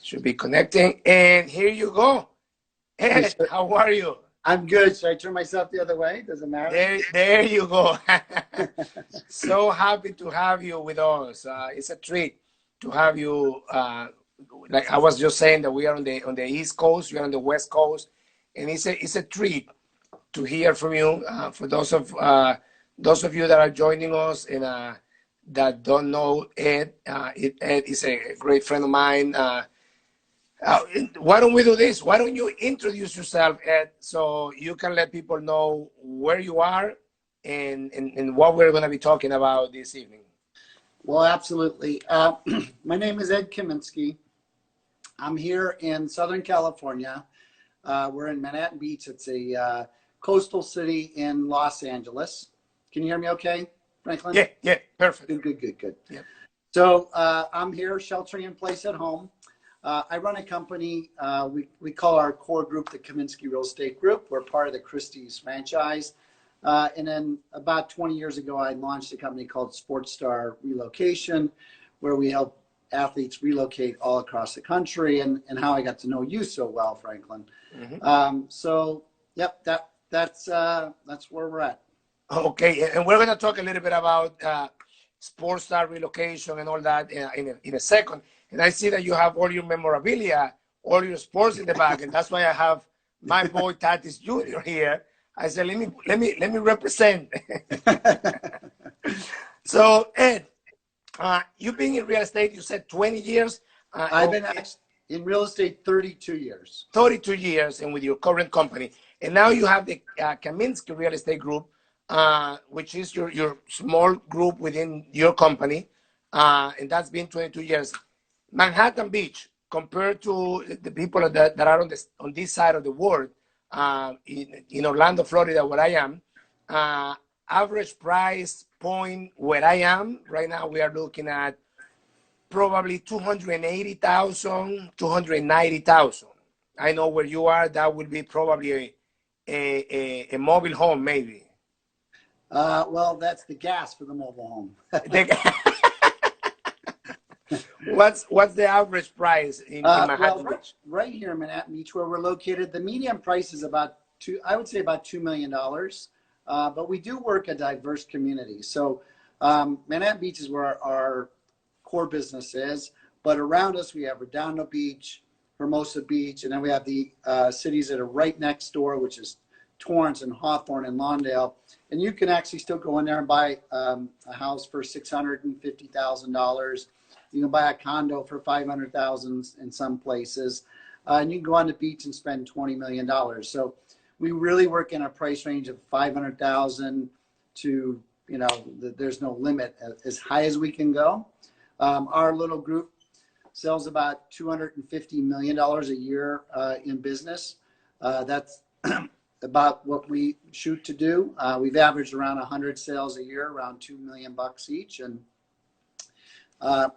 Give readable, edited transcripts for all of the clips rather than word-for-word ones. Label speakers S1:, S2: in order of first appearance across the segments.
S1: Should be connecting. And here you go. Ed, how are you?
S2: I'm good. Should I turn myself the other way? Does it matter?
S1: There you go. So happy to have you with us. It's a treat to have you. Like I was just saying that we are on the East Coast, you're on the West Coast, and it's a treat to hear from you. For those of you that are joining us and that don't know Ed, Ed is a great friend of mine. Why don't we do this? Why don't you introduce yourself, Ed, so you can let people know where you are and what we're going to be talking about this evening.
S2: Well, absolutely. My name is Ed Kaminsky. I'm here in Southern California. We're in Manhattan Beach. It's a coastal city in Los Angeles. Can you hear me okay, Franklin?
S1: Yeah, perfect.
S2: Good.
S1: Yep.
S2: So I'm here sheltering in place at home. I run a company, we call our core group the Kaminsky Real Estate Group. We're part of the Christie's franchise. And then about 20 years ago, I launched a company called Sports Star Relocation, where we help athletes relocate all across the country, and how I got to know you so well, Franklin. Mm-hmm. So, yep, that's where we're at.
S1: Okay, and we're going to talk a little bit about Sports Star Relocation and all that in a second. And I see that you have all your memorabilia, all your sports in the back, and that's why I have my boy Tatis Jr. here. I said, let me represent. So Ed, you've been in real estate. You said 20 years.
S2: I've been in real estate 32 years.
S1: 32 years, and with your current company, and now you have the Kaminsky Real Estate Group, which is your small group within your company, and that's been 22 years. Manhattan Beach, compared to the people that are on this side of the world, in Orlando, Florida, where I am, average price point where I am right now, we are looking at probably 280,000, 290,000. I know where you are, that would be probably a mobile home, maybe.
S2: Well, that's the gas for the mobile home.
S1: What's the average price in Manhattan Beach?
S2: Right here in Manhattan Beach, where we're located, the median price is about $2 million. But we do work a diverse community. So Manhattan Beach is where our core business is. But around us, we have Redondo Beach, Hermosa Beach, and then we have the cities that are right next door, which is Torrance and Hawthorne and Lawndale. And you can actually still go in there and buy a house for $650,000. You can buy a condo for $500,000 in some places, and you can go on the beach and spend $20 million. So we really work in a price range of $500,000 to, there's no limit as high as we can go. Our little group sells about $250 million a year in business. That's about what we shoot to do. We've averaged around 100 sales a year, around $2 million each, and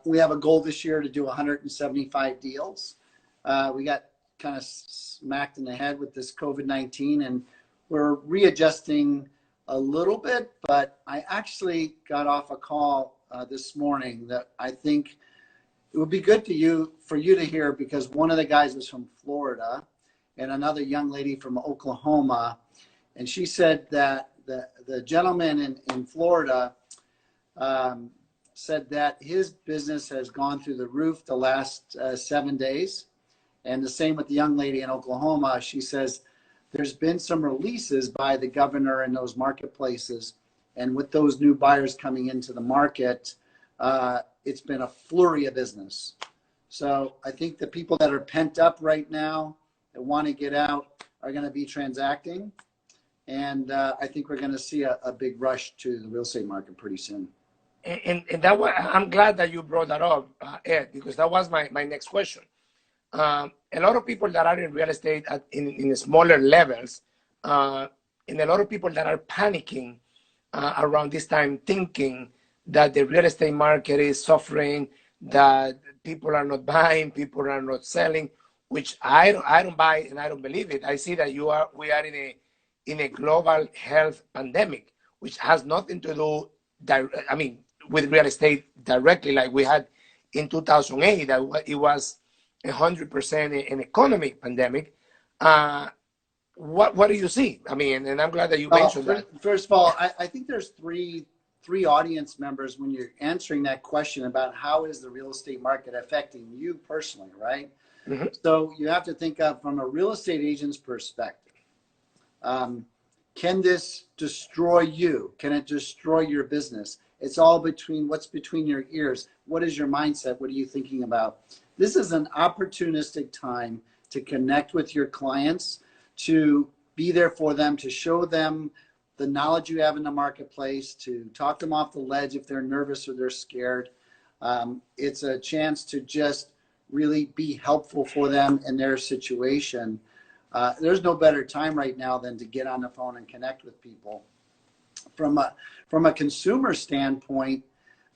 S2: we have a goal this year to do 175 deals. We got kind of smacked in the head with this COVID-19, and we're readjusting a little bit, but I actually got off a call this morning that I think it would be good for you to hear, because one of the guys was from Florida and another young lady from Oklahoma, and she said that the gentleman in Florida said that his business has gone through the roof the last 7 days. And the same with the young lady in Oklahoma. She says there's been some releases by the governor in those marketplaces. And with those new buyers coming into the market, it's been a flurry of business. So I think the people that are pent up right now that want to get out are going to be transacting. And I think we're going to see a big rush to the real estate market pretty soon.
S1: And that was, I'm glad that you brought that up, Ed, because that was my next question. A lot of people that are in real estate in smaller levels, and a lot of people that are panicking around this time, thinking that the real estate market is suffering, that people are not buying, people are not selling, which I don't buy and I don't believe it. I see that we are in a global health pandemic, which has nothing to do, with real estate directly, like we had in 2008. That it was 100% in economy pandemic. What do you see? I mean, and I'm glad that you mentioned that.
S2: First of all, I think there's three audience members when you're answering that question about how is the real estate market affecting you personally, right? Mm-hmm. So you have to think of from a real estate agent's perspective. Can this destroy you? Can it destroy your business? It's all between what's between your ears. What is your mindset? What are you thinking about? This is an opportunistic time to connect with your clients, to be there for them, to show them the knowledge you have in the marketplace, to talk them off the ledge if they're nervous or they're scared. It's a chance to just really be helpful for them in their situation. There's no better time right now than to get on the phone and connect with people. From a consumer standpoint,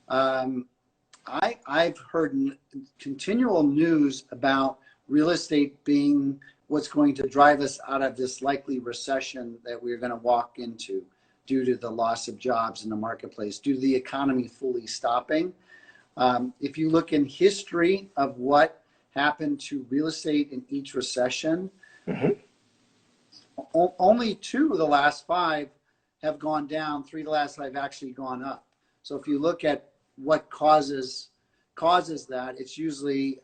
S2: I've heard continual news about real estate being what's going to drive us out of this likely recession that we're going to walk into due to the loss of jobs in the marketplace, due to the economy fully stopping. If you look in history of what happened to real estate in each recession, mm-hmm. Only 2 of the last 5 have gone down. 3 of the last 5 actually gone up. So if you look at what causes that, it's usually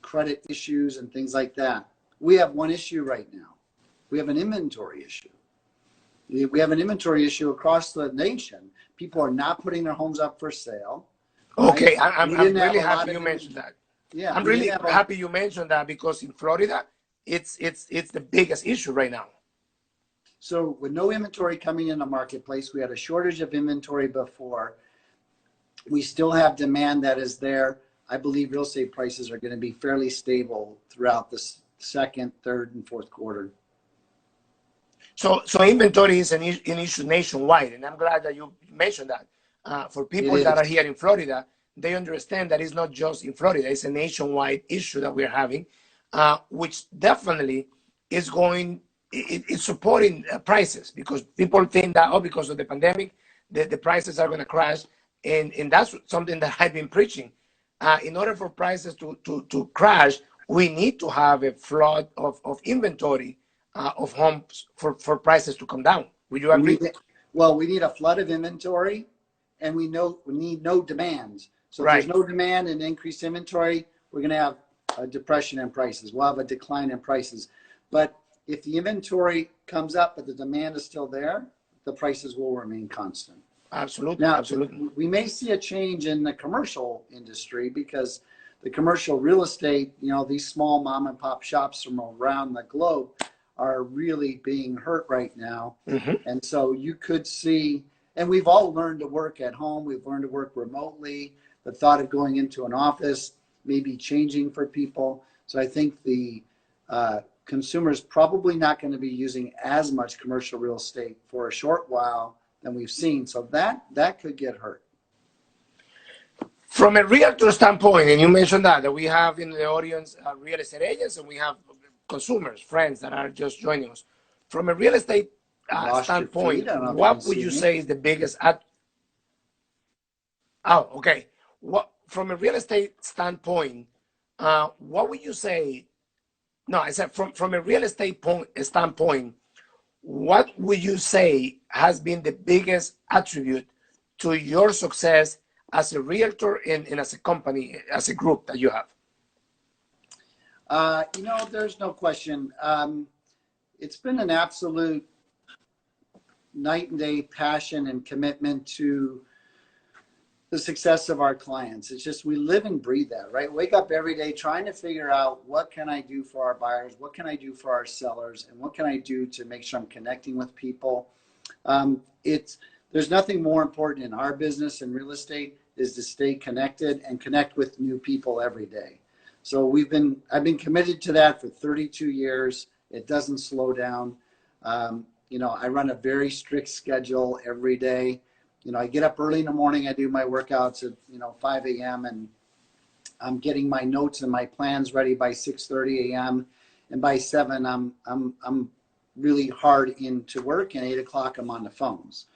S2: credit issues and things like that. We have one issue right now. We have an inventory issue. We have an inventory issue across the nation. People are not putting their homes up for sale.
S1: Okay, right? I'm really happy you mentioned that.
S2: Yeah,
S1: I'm really happy you mentioned that because in Florida, it's the biggest issue right now.
S2: So with no inventory coming in the marketplace, we had a shortage of inventory before. We still have demand that is there. I believe real estate prices are going to be fairly stable throughout the second, third, and fourth quarter.
S1: So inventory is an issue nationwide, and I'm glad that you mentioned that. For people that are here in Florida, they understand that it's not just in Florida; it's a nationwide issue that we're having, which definitely is it's supporting prices because people think that because of the pandemic, the prices are going to crash, and that's something that I've been preaching. In order for prices to crash, we need to have a flood of inventory of homes for prices to come down. Would you agree?
S2: We need a flood of inventory, and we need no demand. So if there's no demand and increased inventory, we're going to have a depression in prices. We'll have a decline in prices. But if the inventory comes up but the demand is still there, the prices will remain constant.
S1: Absolutely.
S2: Now,
S1: absolutely.
S2: We may see a change in the commercial industry because the commercial real estate, these small mom and pop shops from around the globe are really being hurt right now. Mm-hmm. And so you could see, and we've all learned to work at home. We've learned to work remotely. The thought of going into an office may be changing for people. So I think the consumer's probably not going to be using as much commercial real estate for a short while than we've seen. So that could get hurt.
S1: From a realtor standpoint, and you mentioned that we have in the audience real estate agents and we have consumers, friends that are just joining us. From a real estate standpoint, what would you say is the biggest? Okay. From a real estate standpoint, what would you say? No, I said from a real estate standpoint, what would you say has been the biggest attribute to your success as a realtor and as a company, as a group that you have?
S2: There's no question. It's been an absolute night and day passion and commitment to the success of our clients. It's just we live and breathe that, right? Wake up every day trying to figure out what can I do for our buyers, what can I do for our sellers, and what can I do to make sure I'm connecting with people. There's nothing more important in our business in real estate is to stay connected and connect with new people every day. So I've been committed to that for 32 years. It doesn't slow down. I run a very strict schedule every day. I get up early in the morning. I do my workouts at 5 a.m. and I'm getting my notes and my plans ready by 6:30 a.m. And by 7, I'm really hard into work, and 8 o'clock I'm on the phones.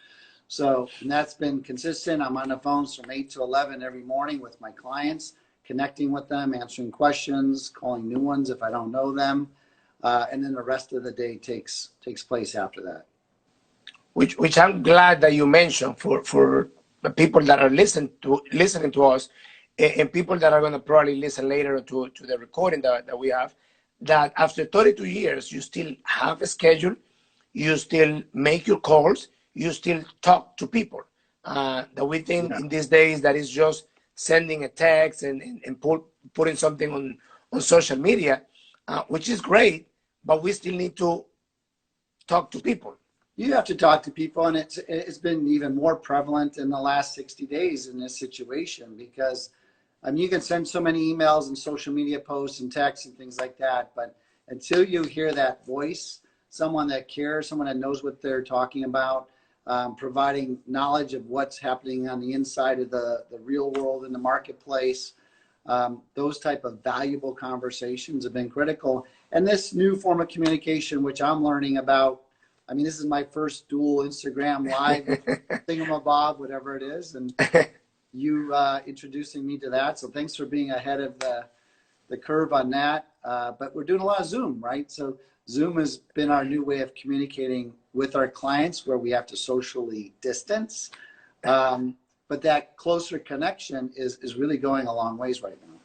S2: So, and that's been consistent. I'm on the phones from 8 to 11 every morning with my clients, connecting with them, answering questions, calling new ones if I don't know them. And then the rest of the day takes place after that.
S1: Which I'm glad that you mentioned for the people that are listening to us, and people that are going to probably listen later to the recording that we have, that after 32 years, you still have a schedule, you still make your calls, you still talk to people. That we think in these days that is just sending a text and putting something on social media, which is great, but we still need to talk to people.
S2: You have to talk to people, and it's been even more prevalent in the last 60 days in this situation, because you can send so many emails and social media posts and texts and things like that, but until you hear that voice, someone that cares, someone that knows what they're talking about, providing knowledge of what's happening on the inside of the real world in the marketplace, those type of valuable conversations have been critical. And this new form of communication, which I'm learning about, this is my first dual Instagram live thingamabob, whatever it is, and you introducing me to that. So thanks for being ahead of the curve on that. But we're doing a lot of Zoom, right? So Zoom has been our new way of communicating with our clients, where we have to socially distance. But that closer connection is really going a long ways right now.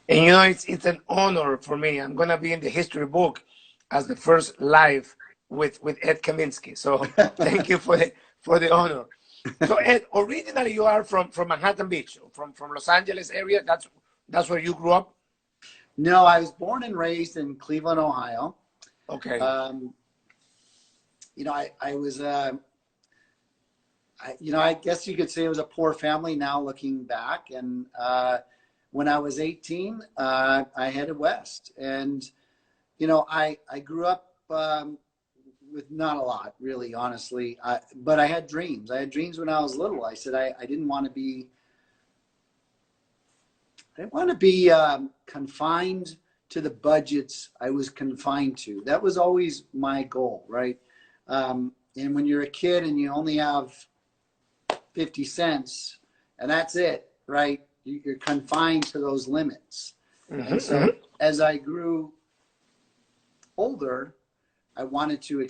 S1: And it's an honor for me. I'm going to be in the history book as the first live with Ed Kaminsky. So thank you for the honor. So Ed, originally you are from Manhattan Beach, from Los Angeles area. That's where you grew up?
S2: No, I was born and raised in Cleveland, Ohio.
S1: Okay.
S2: I was I guess you could say it was a poor family now looking back. And when I was 18, I headed west. And, I grew up with not a lot, really, honestly. But I had dreams. I had dreams when I was little. I said I didn't want to be confined to the budgets I was confined to. That was always my goal, right? And when you're a kid and you only have 50 cents and that's it, right? You're confined to those limits. Mm-hmm. And so as I grew older, I wanted to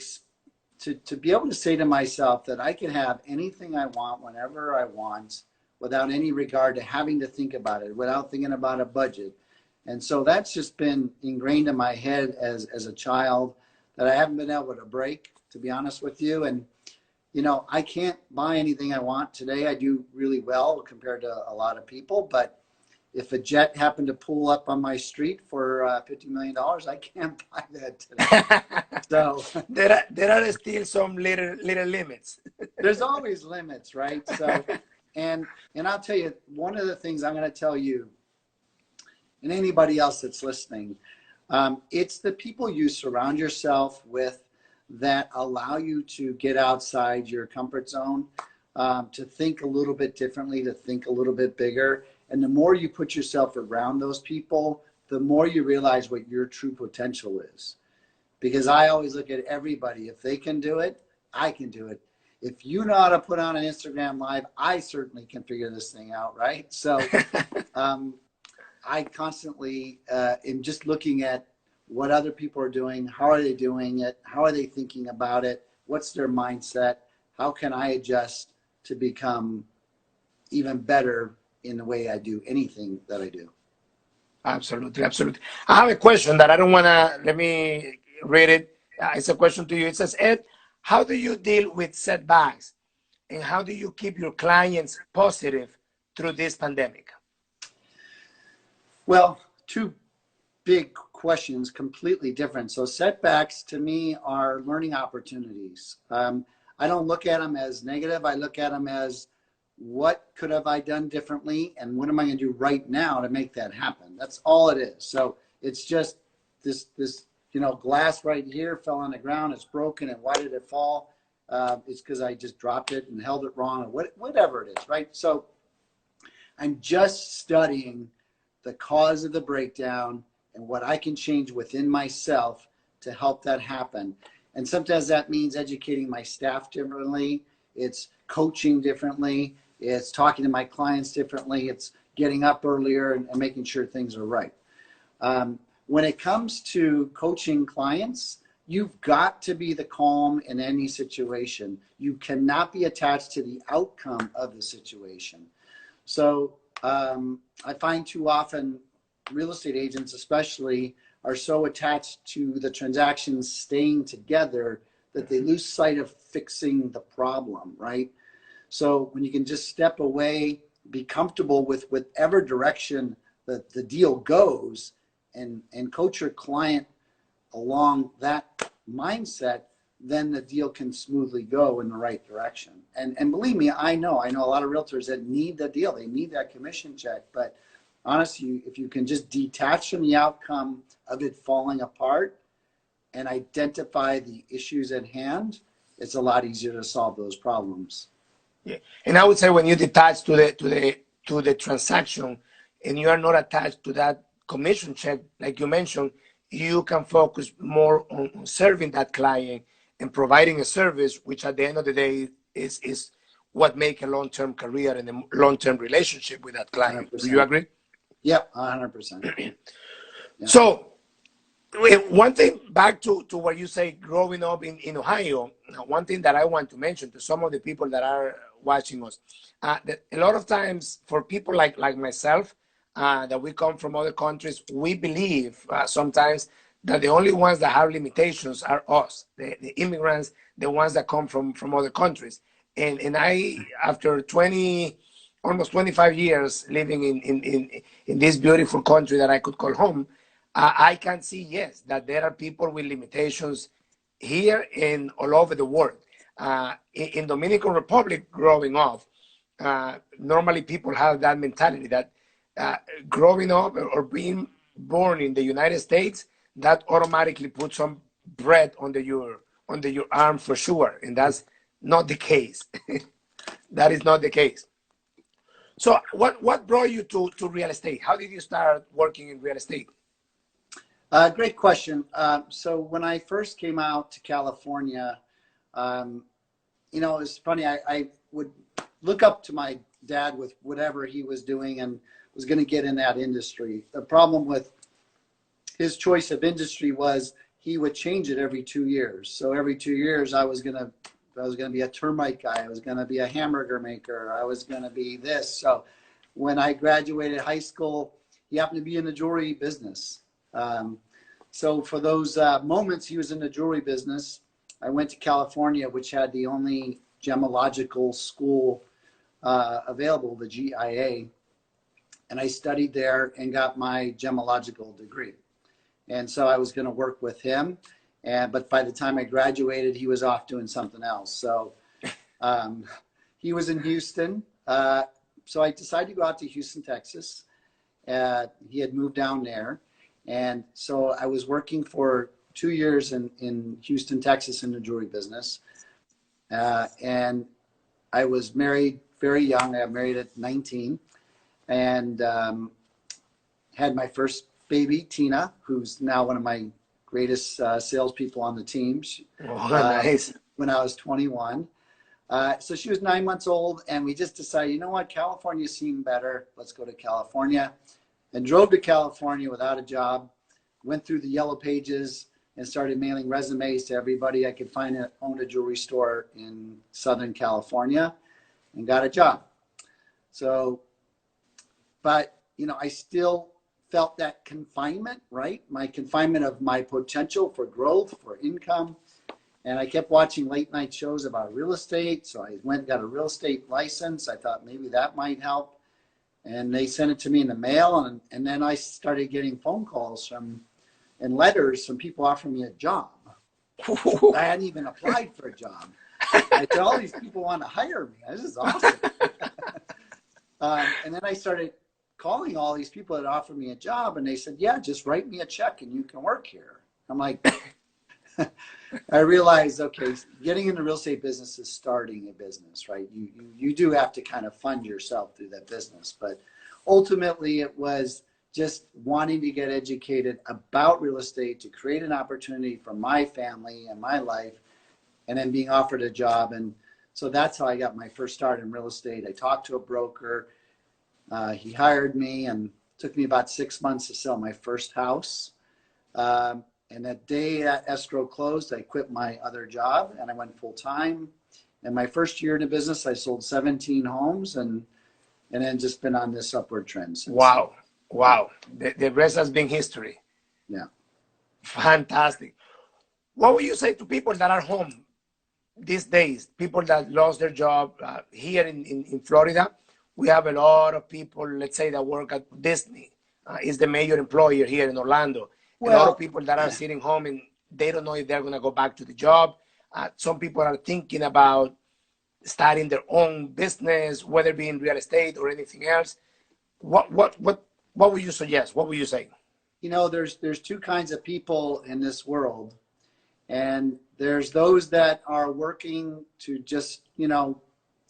S2: be able to say to myself that I can have anything I want whenever I want, without any regard to having to think about it, without thinking about a budget. And so that's just been ingrained in my head as a child, that I haven't been able to break, to be honest with you. And, I can't buy anything I want today. I do really well compared to a lot of people, but if a jet happened to pull up on my street for $50 million, I can't buy that today. So
S1: there are still some little limits.
S2: There's always limits, right? So, and I'll tell you, one of the things I'm going to tell you, and anybody else that's listening, it's the people you surround yourself with that allow you to get outside your comfort zone, to think a little bit differently, to think a little bit bigger. And the more you put yourself around those people, the more you realize what your true potential is. Because I always look at everybody. If they can do it, I can do it. If you know how to put on an Instagram live, I certainly can figure this thing out, right? So I constantly am just looking at what other people are doing. How are they doing it? How are they thinking about it? What's their mindset? How can I adjust to become even better in the way I do anything that I do?
S1: Absolutely, absolutely. I have a question that I don't want to, let me read it. It's a question to you. It says, Ed, how do you deal with setbacks, and how do you keep your clients positive through this pandemic?
S2: Well, two big questions, completely different. So setbacks to me are learning opportunities. I don't look at them as negative. I look at them as, what could have I done differently, and what am I going to do right now to make that happen? That's all it is. So it's just this glass right here fell on the ground. It's broken, and why did it fall? It's because I just dropped it and held it wrong, or whatever it is, right? So I'm just studying the cause of the breakdown and what I can change within myself to help that happen. And sometimes that means educating my staff differently. It's coaching differently. It's talking to my clients differently. It's getting up earlier and making sure things are right. When it comes to coaching clients, you've got to be the calm in any situation. You cannot be attached to the outcome of the situation. So I find too often real estate agents especially are so attached to the transactions staying together that they lose sight of fixing the problem, right? So when you can just step away, be comfortable with whatever direction the deal goes, and coach your client along that mindset, then the deal can smoothly go in the right direction. And believe me, I know a lot of realtors that need the deal. They need that commission check. But honestly, if you can just detach from the outcome of it falling apart and identify the issues at hand, it's a lot easier to solve those problems.
S1: Yeah. And I would say when you detach to the transaction and you are not attached to that commission check, like you mentioned, you can focus more on serving that client and providing a service, which at the end of the day is what make a long-term career and a long-term relationship with that client. 100%. Do you agree?
S2: Yep, 100%. Yeah.
S1: So one thing, back to what you say, growing up in Ohio, one thing that I want to mention to some of the people that are watching us, that a lot of times for people like myself, that we come from other countries, we believe sometimes that the only ones that have limitations are us, the immigrants, the ones that come from other countries. And I, after almost 25 years living in this beautiful country that I could call home, I can see, yes, that there are people with limitations here and all over the world. In Dominican Republic, growing up, normally people have that mentality that growing up or being born in the United States, that automatically puts some bread under your arm for sure, and that's not the case. That is not the case. So, what brought you to real estate? How did you start working in real estate?
S2: Great question. So when I first came out to California, you know, it's funny. I would look up to my dad with whatever he was doing and was going to get in that industry. The problem with his choice of industry was he would change it every 2 years. So every 2 years, I was going to be a termite guy. I was going to be a hamburger maker. I was going to be this. So when I graduated high school, he happened to be in the jewelry business. So for those moments he was in the jewelry business, I went to California, which had the only gemological school available, the GIA, and I studied there and got my gemological degree. And so I was going to work with him, but by the time I graduated, he was off doing something else. So he was in Houston, so I decided to go out to Houston, Texas. He had moved down there. And so I was working for 2 years in Houston, Texas in the jewelry business. And I was married very young. I got married at 19 and had my first baby, Tina, who's now one of my greatest salespeople on the team.
S1: Nice.
S2: When I was 21. So she was 9 months old, and we just decided, you know what, California seemed better. Let's go to California. And drove to California without a job, went through the yellow pages and started mailing resumes to everybody I could find that owned a jewelry store in Southern California, and got a job. So, but, you know, I still felt that confinement, right? My confinement of my potential for growth, for income. And I kept watching late night shows about real estate. So I went and got a real estate license. I thought maybe that might help. And they sent it to me in the mail, and then I started getting phone calls and letters from people offering me a job. I hadn't even applied for a job. I said, all these people want to hire me. This is awesome. And then I started calling all these people that offered me a job, and they said, yeah, just write me a check and you can work here. I'm like, I realized, okay, getting in the real estate business is starting a business, right? You do have to kind of fund yourself through that business. But ultimately, it was just wanting to get educated about real estate to create an opportunity for my family and my life, and then being offered a job. And so that's how I got my first start in real estate. I talked to a broker. He hired me, and it took me about 6 months to sell my first house. And that day that escrow closed, I quit my other job and I went full time. And my first year in the business, I sold 17 homes and then just been on this upward trend since.
S1: Wow. Wow. The rest has been history.
S2: Yeah.
S1: Fantastic. What would you say to people that are home these days, people that lost their job here in Florida? We have a lot of people, let's say, that work at Disney. Is the major employer here in Orlando. Well, a lot of people that are sitting home and they don't know if they're going to go back to the job. Some people are thinking about starting their own business, whether it be in real estate or anything else. What would you suggest? What would you say?
S2: You know, there's two kinds of people in this world. And there's those that are working to just, you know,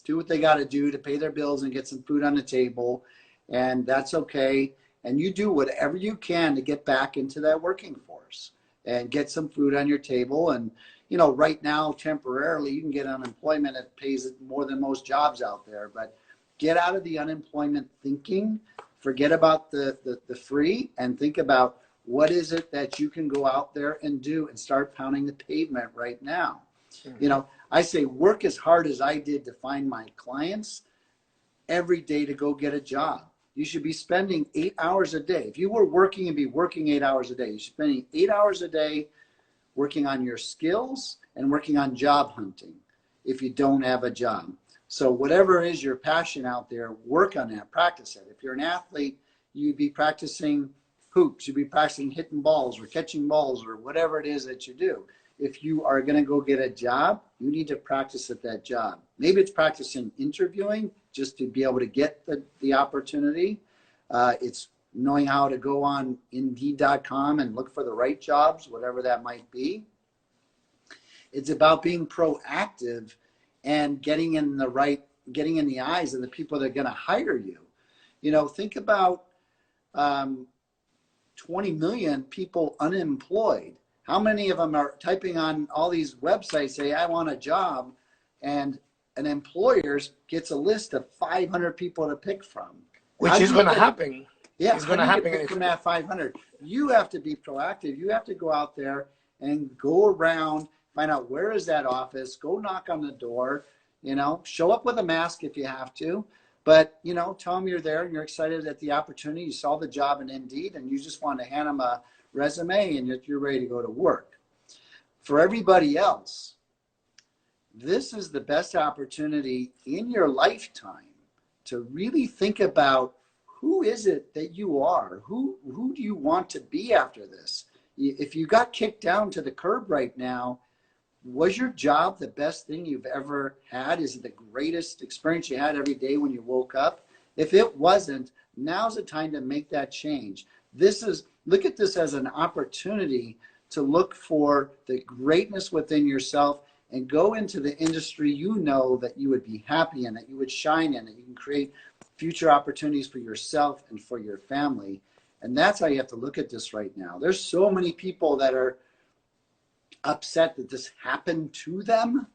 S2: do what they got to do to pay their bills and get some food on the table. And that's okay. And you do whatever you can to get back into that working force and get some food on your table. And, you know, right now, temporarily, you can get unemployment that pays more than most jobs out there. But get out of the unemployment thinking. Forget about the free and think about what is it that you can go out there and do and start pounding the pavement right now. Mm-hmm. You know, I say work as hard as I did to find my clients every day to go get a job. You should be spending 8 hours a day. If you were working and be working 8 hours a day, you should be spending 8 hours a day working on your skills and working on job hunting if you don't have a job. So whatever is your passion out there, work on that, practice it. If you're an athlete, you'd be practicing hoops, you'd be practicing hitting balls or catching balls or whatever it is that you do. If you are going to go get a job, you need to practice at that job. Maybe it's practicing interviewing just to be able to get the opportunity. It's knowing how to go on Indeed.com and look for the right jobs, whatever that might be. It's about being proactive and getting in the eyes of the people that are going to hire you. You know, think about 20 million people unemployed. How many of them are typing on all these websites, say, I want a job, and an employer gets a list of 500 people to pick from?
S1: Which is going to happen.
S2: Yeah, it's going to happen from that 500. You have to be proactive. You have to go out there and go around, find out where is that office, go knock on the door, you know, show up with a mask if you have to. But, you know, tell them you're there and you're excited at the opportunity. You saw the job in Indeed and you just want to hand them a resume and you're ready to go to work. For everybody else, this is the best opportunity in your lifetime to really think about who is it that you are? Who do you want to be after this? If you got kicked down to the curb right now, was your job the best thing you've ever had? Is it the greatest experience you had every day when you woke up? If it wasn't, now's the time to make that change. Look at this as an opportunity to look for the greatness within yourself and go into the industry you know that you would be happy in, that you would shine in, that you can create future opportunities for yourself and for your family. And that's how you have to look at this right now. There's so many people that are upset that this happened to them.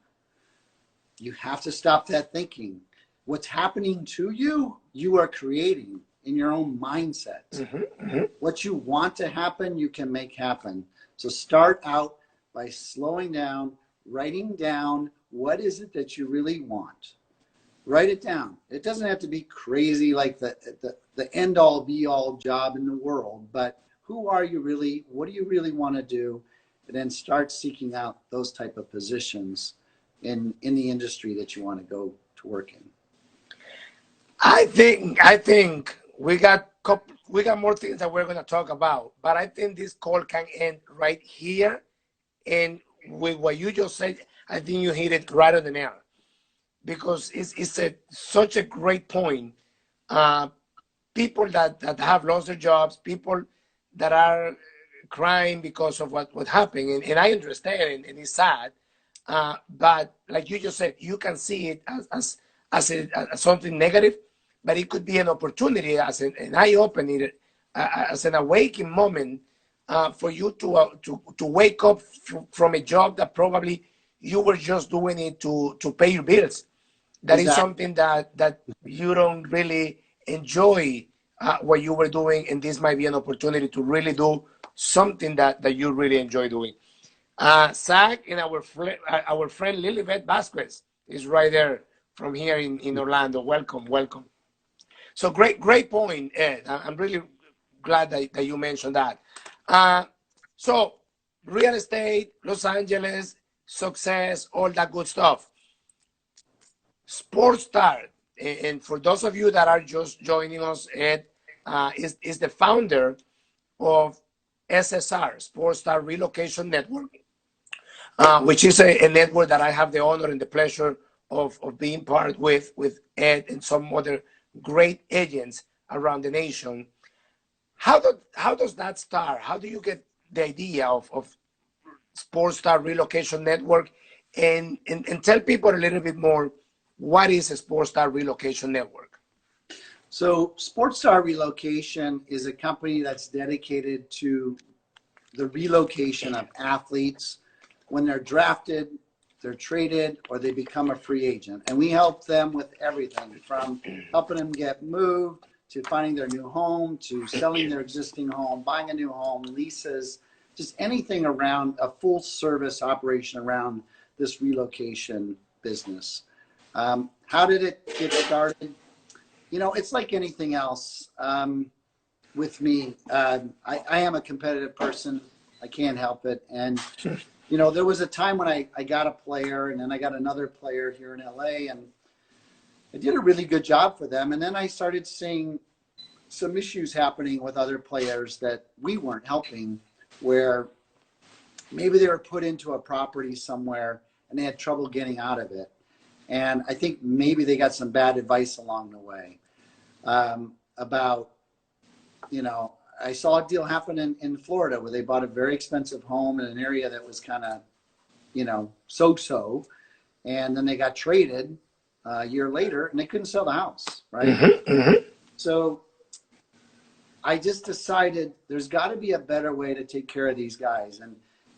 S2: You have to stop that thinking. What's happening to you, you are creating in your own mindset. Mm-hmm, mm-hmm. What you want to happen, you can make happen. So start out by slowing down, writing down what is it that you really want. Write it down. It doesn't have to be crazy like the end all be all job in the world, but who are you really? What do you really want to do? And then start seeking out those type of positions in the industry that you want to go to work in.
S1: I think we got more things that we're going to talk about, but I think this call can end right here. And with what you just said, I think you hit it right on the nail, because it's such a great point. People that have lost their jobs, people that are crying because of what happened, and I understand, and it's sad. But like you just said, you can see it as something negative, but it could be an opportunity, as an eye-opening, as an awakening moment for you to wake up from a job that probably you were just doing it to pay your bills. That exactly. Is something that you don't really enjoy what you were doing, and this might be an opportunity to really do something that you really enjoy doing. Zach and our friend Lilibet Vasquez is right there from here in Orlando. Welcome, welcome. So great point, Ed. I'm really glad that you mentioned that. So real estate, Los Angeles, success, all that good stuff. Sports Star, and for those of you that are just joining us, Ed is the founder of SSR, Sports Star Relocation Network, which is a network that I have the honor and the pleasure of being part with Ed and some other great agents around the nation. How does that start? How do you get the idea of Sports Star Relocation Network? And tell people a little bit more, what is a Sports Star Relocation Network?
S2: So Sports Star Relocation is a company that's dedicated to the relocation of athletes when they're drafted, they're traded, or they become a free agent. And we help them with everything from helping them get moved to finding their new home, to selling their existing home, buying a new home, leases, just anything around a full service operation around this relocation business. How did it get started? You know, it's like anything else with me. I am a competitive person. I can't help it. And, you know, there was a time when I got a player, and then I got another player here in LA, and I did a really good job for them. And then I started seeing some issues happening with other players that we weren't helping, where maybe they were put into a property somewhere and they had trouble getting out of it. And I think maybe they got some bad advice along the way about, you know, I saw a deal happen in Florida where they bought a very expensive home in an area that was kind of, you know, so-so. And then they got traded a year later and they couldn't sell the house, right?
S1: Mm-hmm, mm-hmm.
S2: So I just decided there's got to be a better way to take care of these guys.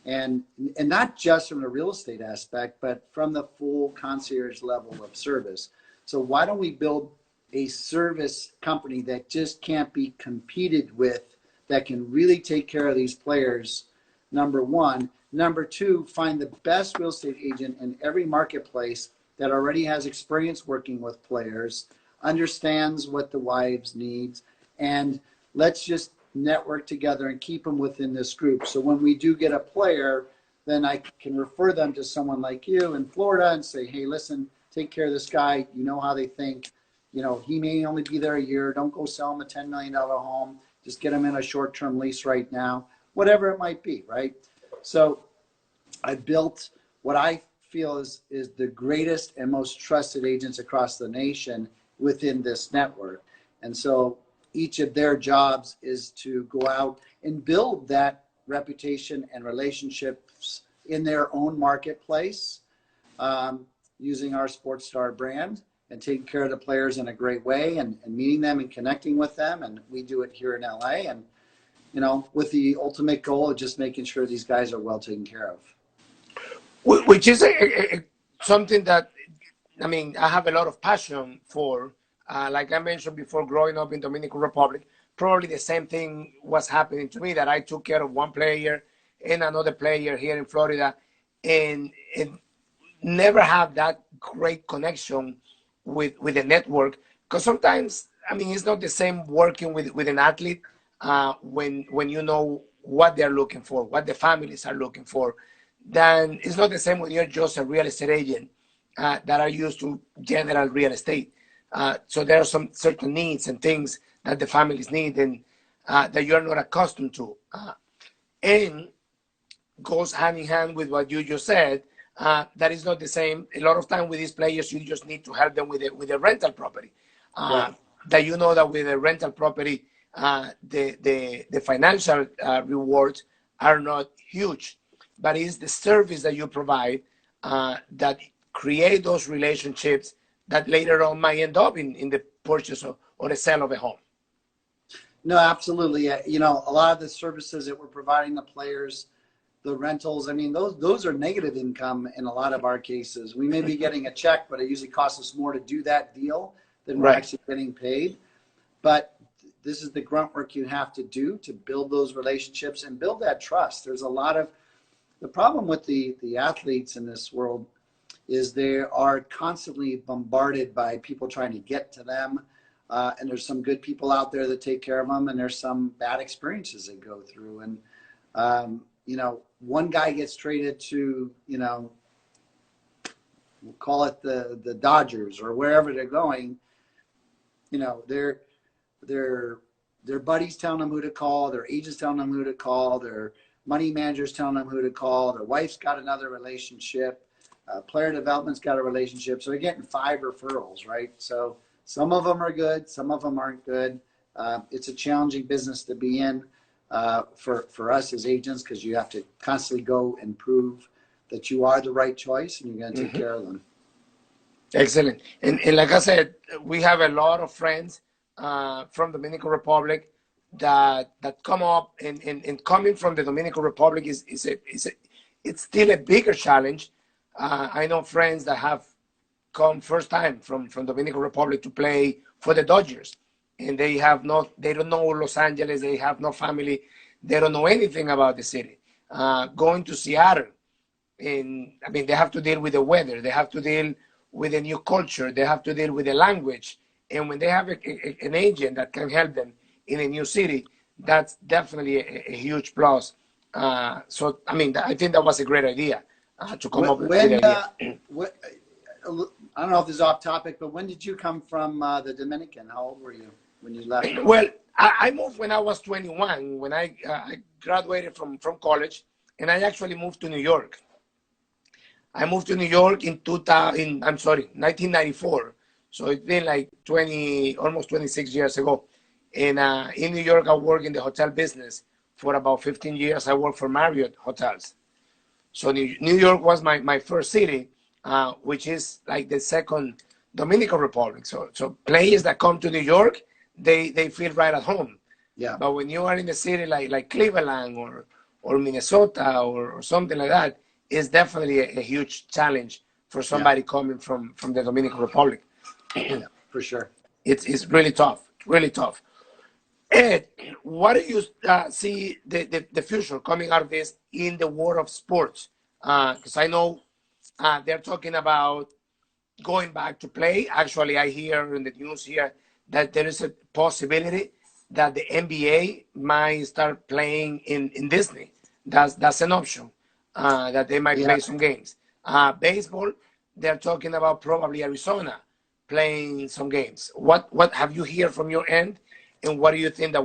S2: And not just from the real estate aspect, but from the full concierge level of service. So why don't we build a service company that just can't be competed with, that can really take care of these players, number one. Number two, find the best real estate agent in every marketplace that already has experience working with players, understands what the wives needs, and let's just network together and keep them within this group. So when we do get a player, then I can refer them to someone like you in Florida and say, hey, listen, take care of this guy. You know how they think. You know, he may only be there a year. Don't go sell him a $10 million home. Just get him in a short-term lease right now, whatever it might be, right? So I built what I feel is the greatest and most trusted agents across the nation within this network. And so each of their jobs is to go out and build that reputation and relationships in their own marketplace, using our Sports Star brand and taking care of the players in a great way and meeting them and connecting with them. And we do it here in LA, and, you know, with the ultimate goal of just making sure these guys are well taken care of.
S1: Which is something that, I mean, I have a lot of passion for. Like I mentioned before, growing up in Dominican Republic, probably the same thing was happening to me, that I took care of one player and another player here in Florida, and never have that great connection with the network. Because sometimes, I mean, it's not the same working with an athlete when you know what they're looking for, what the families are looking for. Then it's not the same when you're just a real estate agent that are used to general real estate. So there are some certain needs and things that the families need and that you're not accustomed to. And goes hand in hand with what you just said, that is not the same. A lot of time with these players, you just need to help them with a rental property.
S2: Right.
S1: That you know that with a rental property, the financial rewards are not huge, but it's the service that you provide that create those relationships that later on might end up in the purchase or the sale of a home.
S2: No, absolutely. You know, a lot of the services that we're providing the players, the rentals, I mean, those are negative income in a lot of our cases. We may be getting a check, but it usually costs us more to do that deal than we're
S1: Right.
S2: actually getting paid. but this is the grunt work you have to do to build those relationships and build that trust. There's a lot of, the problem with the athletes in this world is they are constantly bombarded by people trying to get to them. And there's some good people out there that take care of them, and there's some bad experiences they go through. And, you know, one guy gets traded to, you know, we'll call it the Dodgers or wherever they're going. You know, their buddies telling them who to call, their agents telling them who to call, their money managers telling them who to call, their wife's got another relationship, player development's got a relationship. So they're getting 5 referrals, right? So some of them are good, some of them aren't good. It's a challenging business to be in for us as agents, because you have to constantly go and prove that you are the right choice and you're going to take care of them.
S1: Excellent. And like I said, we have a lot of friends from Dominican Republic that come up, and coming from the Dominican Republic it's still a bigger challenge. I know friends that have come first time from Dominican Republic to play for the Dodgers, and they don't know Los Angeles, they have no family, they don't know anything about the city. Going to Seattle, and I mean, they have to deal with the weather, they have to deal with a new culture, they have to deal with the language. And when they have an agent that can help them in a new city, that's definitely a huge plus. So, I mean, I think that was a great idea to come up with the idea.
S2: I don't know if this is off topic, but when did you come from the Dominican? How old were you when you left?
S1: Well, I moved when I was 21, when I graduated from college, and I actually moved to New York. I moved to New York in 1994. So it's been like almost 26 years ago. And in New York, I worked in the hotel business for about 15 years. I worked for Marriott Hotels. So New York was my first city, which is like the second Dominican Republic. So players that come to New York, they feel right at home.
S2: Yeah.
S1: But when you are in a city like Cleveland or Minnesota or something like that, it's definitely a huge challenge for somebody coming from the Dominican Republic.
S2: Yeah, for sure.
S1: It's really tough, really tough. Ed, what do you see the future coming out of this in the world of sports? Because I know they're talking about going back to play. Actually, I hear in the news here that there is a possibility that the NBA might start playing in Disney. That's an option, that they might play some games. Baseball, they're talking about probably Arizona playing some games. What have you heard from your end, and what do you think that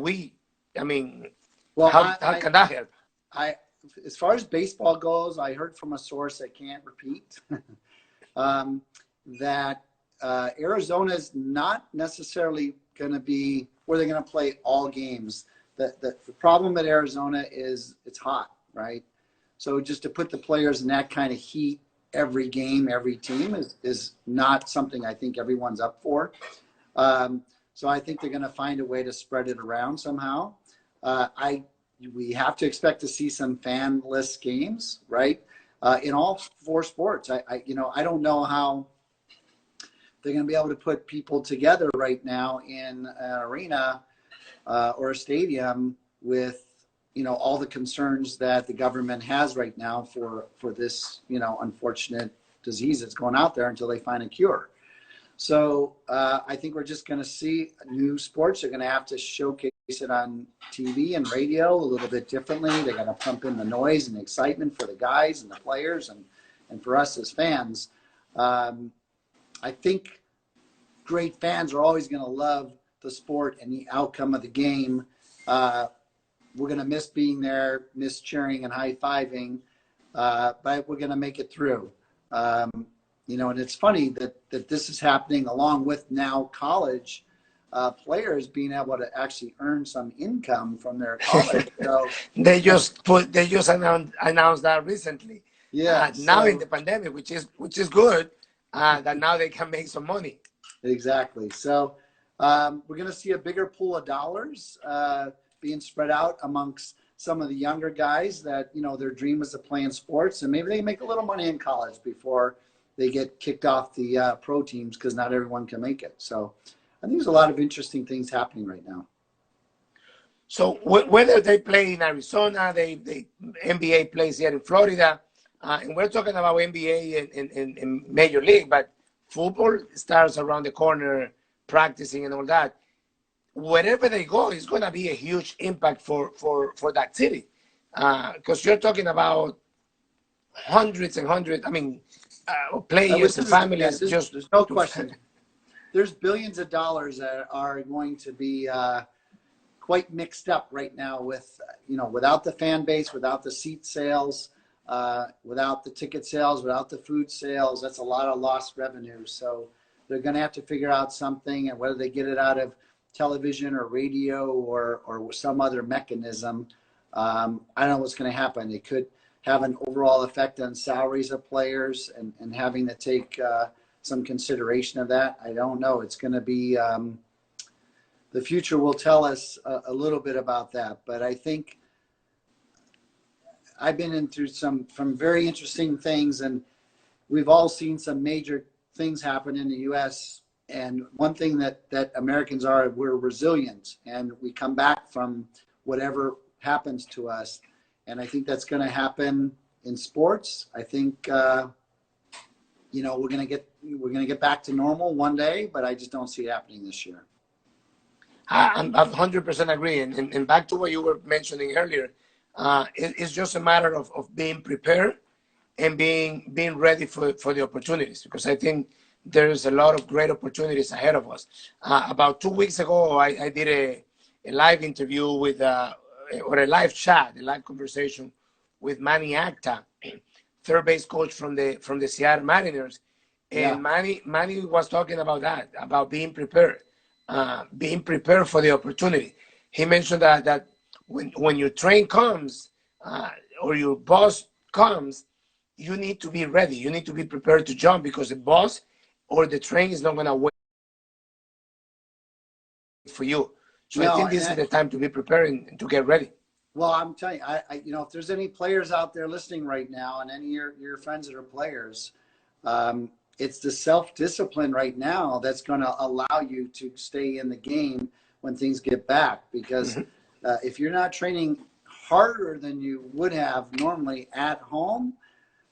S1: how can that help?
S2: As far as baseball goes, I heard from a source I can't repeat that Arizona is not necessarily going to be where they're going to play all games. The problem at Arizona is it's hot, right? So just to put the players in that kind of heat every game, every team is not something I think everyone's up for. So I think they're going to find a way to spread it around somehow. We have to expect to see some fanless games, right? In all 4 sports. I don't know how they're going to be able to put people together right now in an arena or a stadium with, all the concerns that the government has right now for this, unfortunate disease that's going out there until they find a cure. So I think we're just going to see new sports. They're going to have to showcase it on TV and radio a little bit differently. They're going to pump in the noise and excitement for the guys and the players and for us as fans. I think great fans are always going to love the sport and the outcome of the game. We're going to miss being there, miss cheering and high-fiving, but we're going to make it through. And it's funny that this is happening along with now college players being able to actually earn some income from their college. So,
S1: they just announced that recently.
S2: Yeah.
S1: Now in the pandemic, which is good, that now they can make some money.
S2: Exactly. So we're going to see a bigger pool of dollars being spread out amongst some of the younger guys that, their dream is to play in sports, and maybe they make a little money in college before they get kicked off the pro teams, because not everyone can make it. So I think there's a lot of interesting things happening right now.
S1: So whether they play in Arizona, they NBA plays here in Florida, and we're talking about NBA in Major League, but football starts around the corner, practicing and all that. Wherever they go, it's going to be a huge impact for that city, because you're talking about hundreds and hundreds. I mean, players and families.
S2: There's no question. There's billions of dollars that are going to be quite mixed up right now with, without the fan base, without the seat sales, without the ticket sales, without the food sales. That's a lot of lost revenue. So they're going to have to figure out something, and whether they get it out of television or radio or some other mechanism. I don't know what's going to happen. It could have an overall effect on salaries of players and having to take some consideration of that. I don't know. It's going to be, the future will tell us a little bit about that. But I think I've been in through some very interesting things, and we've all seen some major things happen in the U.S. And one thing that Americans are, we're resilient, and we come back from whatever happens to us. And I think that's going to happen in sports. I think, we're going to get back to normal one day, but I just don't see it happening this year.
S1: I 100% agree. And back to what you were mentioning earlier, it's just a matter of being prepared and being ready for the opportunities, because I think there's a lot of great opportunities ahead of us. About 2 weeks ago, I did a live interview with, or a live chat, a live conversation with Manny Acta, third base coach from the Seattle Mariners. And yeah. Manny was talking about that, about being prepared for the opportunity. He mentioned that when your train comes, or your boss comes, you need to be ready. You need to be prepared to jump, because the boss or the train is not going to wait for you. So I think this is the time to be prepared and to get ready.
S2: Well, I'm telling you, if there's any players out there listening right now, and any of your friends that are players, it's the self-discipline right now that's going to allow you to stay in the game when things get back. Because if you're not training harder than you would have normally at home,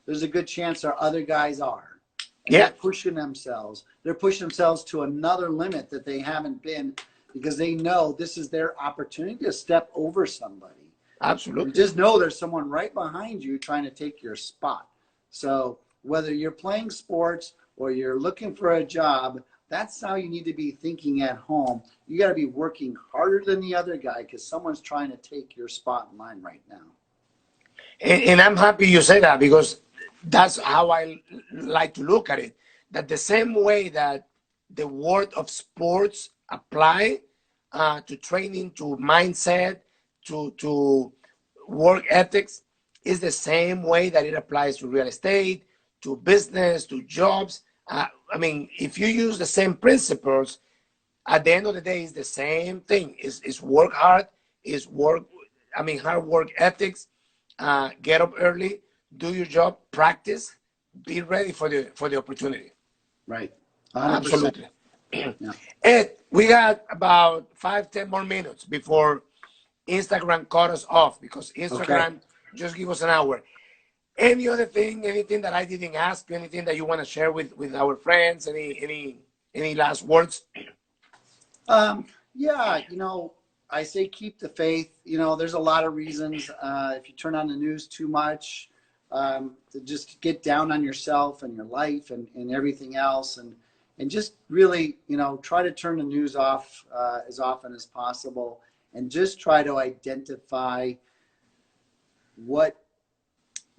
S2: there's a good chance our other guys are. And they're pushing themselves. They're pushing themselves to another limit that they haven't been, because they know this is their opportunity to step over somebody.
S1: Absolutely.
S2: You just know there's someone right behind you trying to take your spot. So whether you're playing sports or you're looking for a job, that's how you need to be thinking at home. You got to be working harder than the other guy, because someone's trying to take your spot in line right now.
S1: And I'm happy you say that, because that's how I like to look at it. That the same way that the word of sports apply to training, to mindset, to work ethics, is the same way that it applies to real estate, to business, to jobs. I mean, if you use the same principles, at the end of the day, it's the same thing. It's work hard, hard work ethics, get up early, do your job, practice, be ready for the opportunity.
S2: Right.
S1: 100%. Absolutely. Yeah. Ed, we got about 5-10 more minutes before Instagram cut us off, because Instagram just give us an hour. Any other thing, anything that I didn't ask, anything that you want to share with our friends, any last words?
S2: Yeah, I say keep the faith. There's a lot of reasons. If you turn on the news too much, to just get down on yourself and your life and everything else, and just really, try to turn the news off as often as possible, and just try to identify what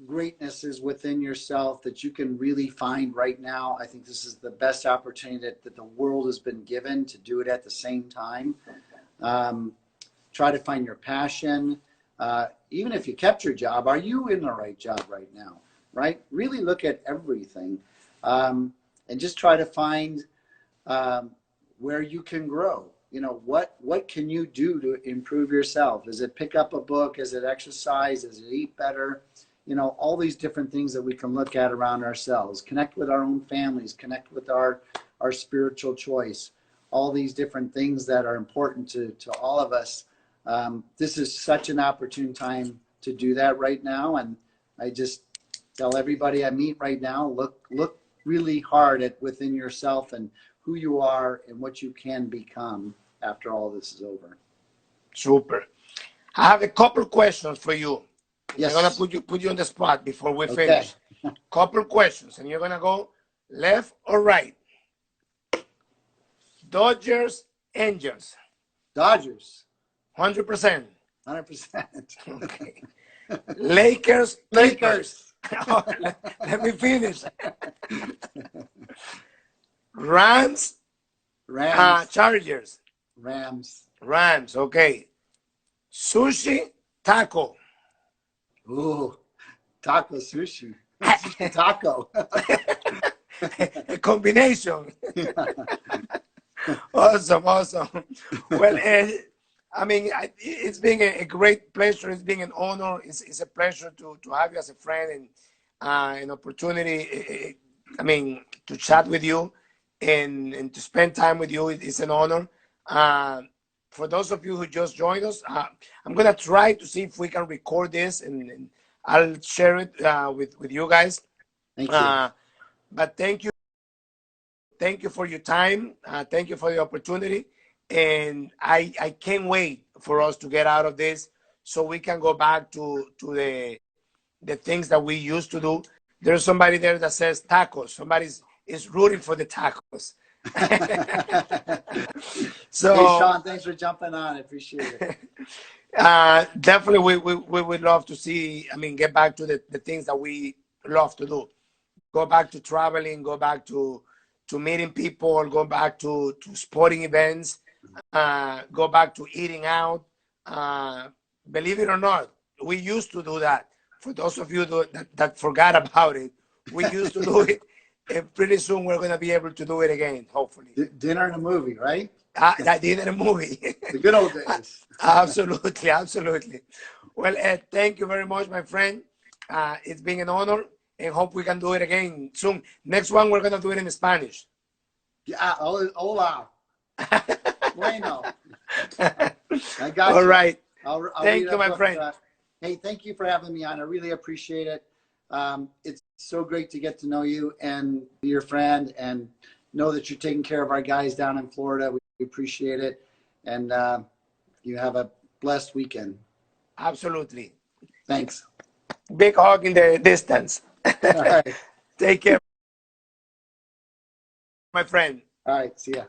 S2: greatness is within yourself that you can really find right now. I think this is the best opportunity that the world has been given to do it at the same time. Try to find your passion. Even if you kept your job, are you in the right job right now? Right? Really look at everything, and just try to find where you can grow. What can you do to improve yourself? Is it pick up a book? Is it exercise? Is it eat better? All these different things that we can look at around ourselves. Connect with our own families. Connect with our spiritual choice. all these different things that are important to all of us. This is such an opportune time to do that right now. And I just tell everybody I meet right now, look really hard at within yourself and who you are and what you can become after all this is over.
S1: Super. I have a couple questions for you.
S2: Yes.
S1: I'm gonna put you on the spot before we
S2: Okay.
S1: finish. Couple questions, and you're gonna go left or right. Dodgers, Angels.
S2: Dodgers.
S1: 100%.
S2: 100%.
S1: Okay. Lakers,
S2: Lakers.
S1: Let me finish. Rams, Chargers.
S2: Rams.
S1: Okay. Sushi, taco.
S2: Ooh, taco sushi. Sushi taco.
S1: A combination. Awesome. Well, I mean, it's been a great pleasure. It's been an honor. It's a pleasure to have you as a friend and an opportunity. I mean, to chat with you and to spend time with you. It's an honor. For those of you who just joined us, I'm gonna try to see if we can record this and I'll share it with you guys.
S2: Thank you.
S1: But thank you for your time. Thank you for the opportunity, and I can't wait for us to get out of this so we can go back to the things that we used to do. There's somebody there that says tacos. Somebody is rooting for the tacos. So,
S2: hey, Sean, thanks for jumping on. I appreciate it.
S1: Definitely, we would love to see, I mean, get back to the things that we love to do. Go back to traveling, go back to meeting people, go back to sporting events, go back to eating out. Believe it or not, we used to do that. For those of you that forgot about it, we used to do it. And pretty soon we're going to be able to do it again, hopefully.
S2: Dinner and a movie, right?
S1: That dinner and a movie.
S2: The good old days.
S1: Absolutely. Well, Ed, thank you very much, my friend. It's been an honor, and hope we can do it again soon. Next one, we're going to do it in Spanish.
S2: Yeah, hola. Bueno. I got you.
S1: All right.
S2: I'll
S1: thank you, my friend.
S2: Hey, thank you for having me on. I really appreciate it. It's so great to get to know you and be your friend and know that you're taking care of our guys down in Florida. We appreciate it. And you have a blessed weekend.
S1: Absolutely.
S2: Thanks.
S1: Big hug in the distance.
S2: All right.
S1: Take care, my friend.
S2: All right. See ya.